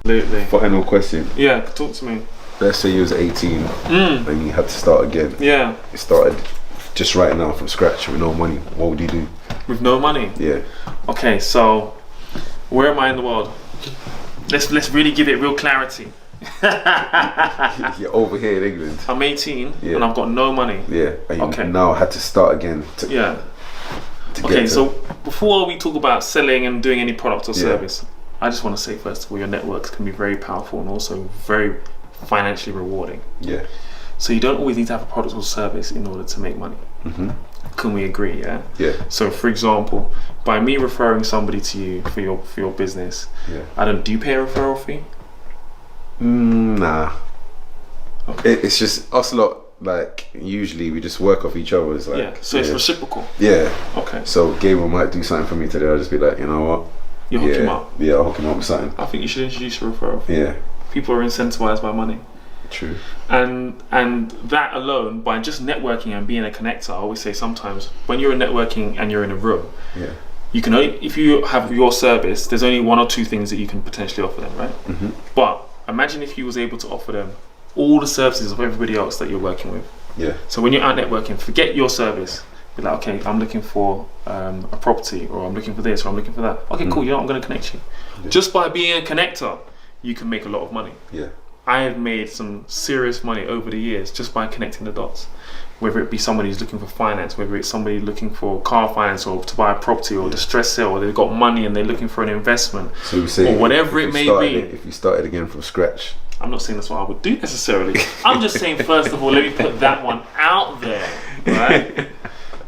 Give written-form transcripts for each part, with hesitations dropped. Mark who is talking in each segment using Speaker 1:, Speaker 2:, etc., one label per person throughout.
Speaker 1: Absolutely.
Speaker 2: Final question.
Speaker 1: Yeah, talk to me.
Speaker 2: Let's say you was 18 and you had to start again.
Speaker 1: Yeah.
Speaker 2: You started just right now from scratch with no money. What would you do?
Speaker 1: With no money?
Speaker 2: Yeah.
Speaker 1: Okay, so where am I in the world? Let's really give it real clarity.
Speaker 2: You're over here in England.
Speaker 1: I'm 18 and I've got no money.
Speaker 2: Yeah. And you now had to start again.
Speaker 1: So before we talk about selling and doing any product or service, I just want to say first of all, your networks can be very powerful and also very financially rewarding.
Speaker 2: Yeah.
Speaker 1: So you don't always need to have a product or service in order to make money. Can we agree? Yeah.
Speaker 2: Yeah.
Speaker 1: So for example, by me referring somebody to you for your business, do you pay a referral fee?
Speaker 2: Nah. Okay. It's just us lot. Like usually we just work off each other's. Like,
Speaker 1: so it's reciprocal.
Speaker 2: Yeah.
Speaker 1: Okay.
Speaker 2: So Gabriel might do something for me today. I'll just be like, you know what?
Speaker 1: You hook him up.
Speaker 2: Yeah, I'll hook him up with something.
Speaker 1: I think you should introduce a referral fee.
Speaker 2: Yeah.
Speaker 1: People are incentivized by money.
Speaker 2: True.
Speaker 1: And that alone, by just networking and being a connector, I always say sometimes when you're networking and you're in a room, you can only, if you have your service, there's only one or two things that you can potentially offer them, right? But imagine if you was able to offer them all the services of everybody else that you're working with.
Speaker 2: Yeah.
Speaker 1: So when you're out networking, forget your service. Be like, okay, I'm looking for a property, or I'm looking for this, or I'm looking for that. Okay, cool. You know, I'm going to connect you. Yeah. Just by being a connector, you can make a lot of money.
Speaker 2: Yeah.
Speaker 1: I have made some serious money over the years just by connecting the dots. Whether it be somebody who's looking for finance, whether it's somebody looking for car finance or to buy a property or distress sale, or they've got money and they're looking for an investment, or whatever it may be.
Speaker 2: If you started again from scratch.
Speaker 1: I'm not saying that's what I would do necessarily. I'm just saying, first of all, let me put that one out there, right?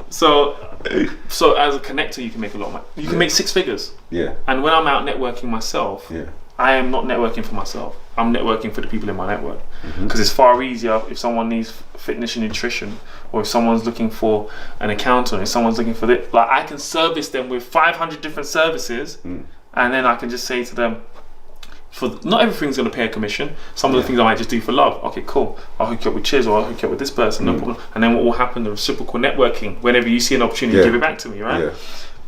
Speaker 1: So as a connector, you can make a lot of money. You can make 6 figures.
Speaker 2: Yeah.
Speaker 1: And when I'm out networking myself, I am not networking for myself. I'm networking for the people in my network. Because it's far easier if someone needs fitness and nutrition, or if someone's looking for an accountant, if someone's looking for this. Like, I can service them with 500 different services, and then I can just say to them, not everything's going to pay a commission. Some of the things I might just do for love. Okay, cool. I'll hook you up with Chiz, or I'll hook you up with this person, no problem. And then what will happen, the reciprocal networking, whenever you see an opportunity, give it back to me, right? Yeah.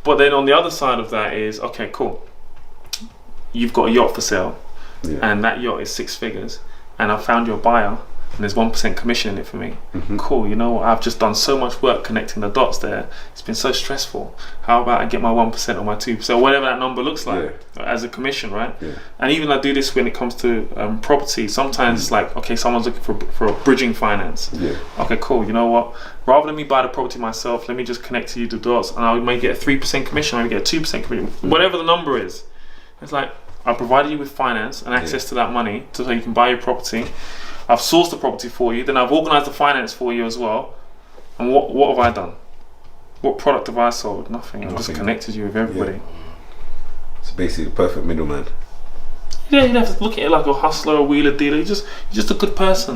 Speaker 1: But then on the other side of that is, okay, cool. You've got a yacht for sale, and that yacht is 6 figures, and I found your buyer, and there's 1% commission in it for me. Cool, you know what? I've just done so much work connecting the dots there. It's been so stressful. How about I get my 1% or my 2%, or whatever that number looks like, as a commission, right? And even I do this when it comes to property. Sometimes it's like, okay, someone's looking for a bridging finance. Okay, cool. You know what? Rather than me buy the property myself, let me just connect to you the dots, and I may get a 3% commission, I may get a 2% commission, whatever the number is. It's like, I provided you with finance and access to that money so you can buy your property. I've sourced the property for you, then I've organised the finance for you as well. And what have I done? What product have I sold? Nothing. I've just connected you with everybody.
Speaker 2: It's basically the perfect middleman.
Speaker 1: Yeah, you don't have to look at it like a hustler or wheeler dealer. You're just a good person.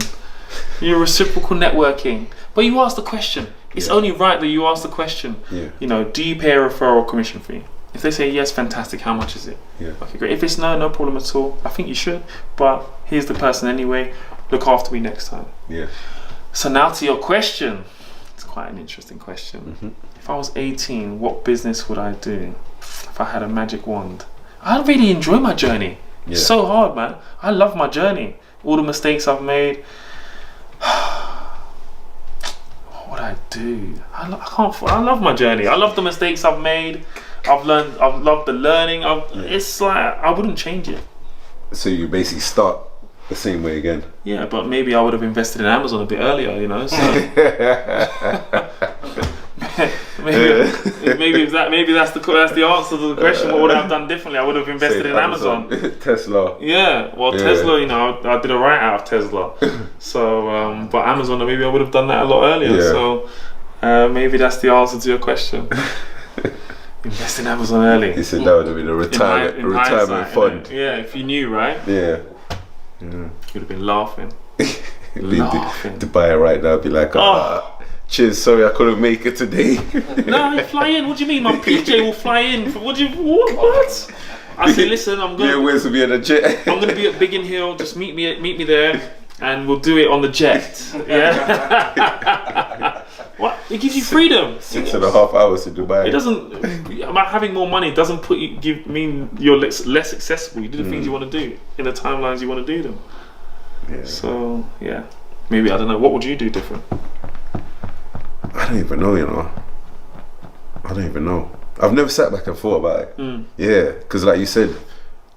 Speaker 1: You're reciprocal networking. But you asked the question. It's only right that you ask the question. You know, do you pay a referral commission fee? If they say yes, fantastic. How much is it? Okay, great. If it's no problem at all, I think you should. But here's the person anyway. Look after me next time. So now to your question. It's quite an interesting question. If I was 18, what business would I do? If I had a magic wand, I really enjoy my journey. It's so hard, man. I love my journey. All the mistakes I've made. What would I do? I love my journey. I love the mistakes I've made. I've loved the learning. It's like, I wouldn't change it. So
Speaker 2: you basically start the same way again.
Speaker 1: Yeah, but maybe I would have invested in Amazon a bit earlier, you know. So maybe that's the answer to the question. What would I have done differently? I would have invested in Amazon.
Speaker 2: Tesla.
Speaker 1: Yeah, well, Tesla, you know, I did a write out of Tesla. So, but Amazon, maybe I would have done that a lot earlier. So maybe that's the answer to your question. Invest in Amazon early.
Speaker 2: He said that would have been a retirement fund.
Speaker 1: Yeah, if you knew, right?
Speaker 2: Yeah.
Speaker 1: You'd have been laughing.
Speaker 2: To buy it right now, be like, cheers, sorry I couldn't make it today.
Speaker 1: No, you fly in. What do you mean? My PJ will fly in. What? I said, listen, I'm going.
Speaker 2: Yeah, where's to be in a jet?
Speaker 1: I'm going to be at Biggin Hill. Just meet me there, and we'll do it on the jet. Yeah. What? It gives you freedom.
Speaker 2: 6.5 hours to Dubai.
Speaker 1: It doesn't. About having more money doesn't put you mean you're less accessible. You do the things you want to do in the timelines you want to do them.
Speaker 2: Yeah.
Speaker 1: So yeah, maybe I don't know. What would you do different?
Speaker 2: I don't even know. I don't even know. I've never sat back and thought about it. Yeah, because like you said,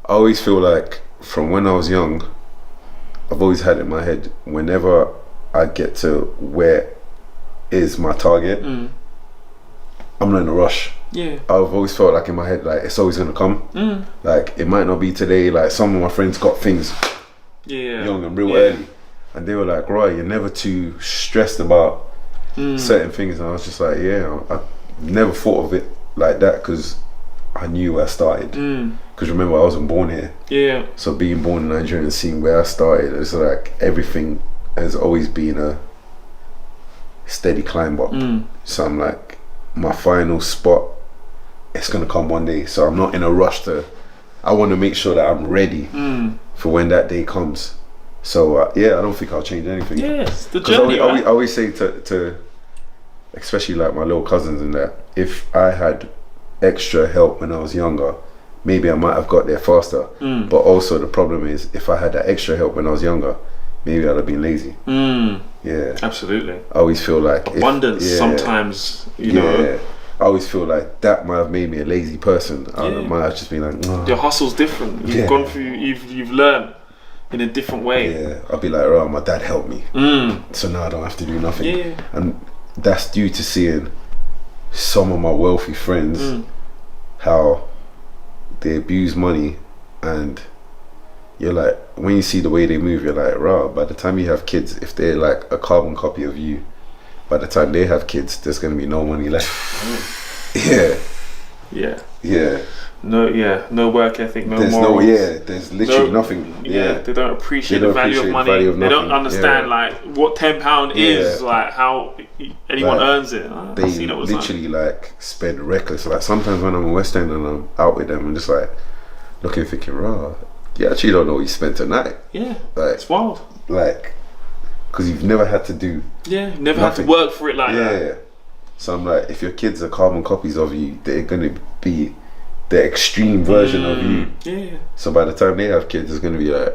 Speaker 2: I always feel like from when I was young, I've always had in my head, whenever I get to where is my target, I'm not in a rush.
Speaker 1: Yeah.
Speaker 2: I've always felt like in my head, like it's always gonna come. Like it might not be today. Like some of my friends got things young and real early, and they were like, right, you're never too stressed about certain things. And I was just like, yeah, I never thought of it like that because I knew where I started. Because remember, I wasn't born here. Yeah. So being born in Nigeria and seeing where I started, it's like everything has always been a steady climb up. So I'm like, my final spot, it's gonna come one day. So I'm not in a rush to. I want to make sure that I'm ready for when that day comes. So yeah, I don't think I'll change anything.
Speaker 1: Yes, the journey.
Speaker 2: I always say to especially like my little cousins and that, if I had extra help when I was younger, maybe I might have got there faster. But also the problem is, if I had that extra help when I was younger, maybe I'd have been lazy. Yeah, absolutely. I always feel like
Speaker 1: abundance sometimes, you know.
Speaker 2: I always feel like that might have made me a lazy person. I might have just been like, oh.
Speaker 1: Your hustle's different. You've gone through. You've learned in a different way.
Speaker 2: Yeah, I'll be like, oh, my dad helped me, so now I don't have to do nothing. Yeah, and that's due to seeing some of my wealthy friends how they abuse money, and you're like, when you see the way they move, you're like, rah, by the time you have kids, if they're like a carbon copy of you, by the time they have kids, there's going to be no money left.
Speaker 1: No work ethic, no
Speaker 2: there's
Speaker 1: morals.
Speaker 2: There's literally nothing.
Speaker 1: They don't appreciate the value of money. They don't understand like what £10 is, like how anyone earns it.
Speaker 2: They literally like spend reckless. Like sometimes when I'm in West End and I'm out with them, I'm just like looking, thinking, rah, you actually don't know what you spent tonight. Yeah, like, it's wild. Like, because you've never had to do.
Speaker 1: Yeah, never had to work for it like that. Yeah.
Speaker 2: So I'm like, if your kids are carbon copies of you, they're gonna be the extreme version of you. Yeah. So by the time they have kids, it's gonna be like,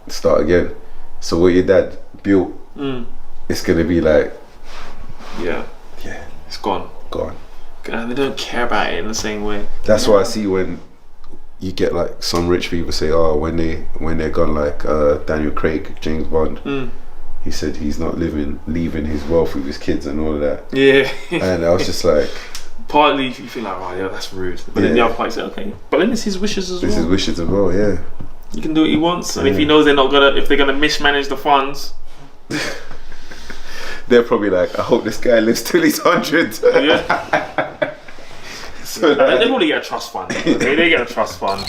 Speaker 2: start again. So what your dad built, it's gonna be like,
Speaker 1: it's gone. And they don't care about it in the same way.
Speaker 2: That's why I see when you get like some rich people say, oh, when they're gone, like Daniel Craig, James Bond, he said he's not leaving his wealth with his kids and all of that. Yeah. And I was just like,
Speaker 1: partly you feel like, oh yeah, that's rude, but then the other part you say, okay, but then it's his wishes as well.
Speaker 2: It's his wishes as well, yeah.
Speaker 1: He can do what he wants, and if he knows if they're gonna mismanage the funds,
Speaker 2: they're probably like, I hope this guy lives till he's 100.
Speaker 1: Yeah. So they probably get a trust fund. They get a trust fund.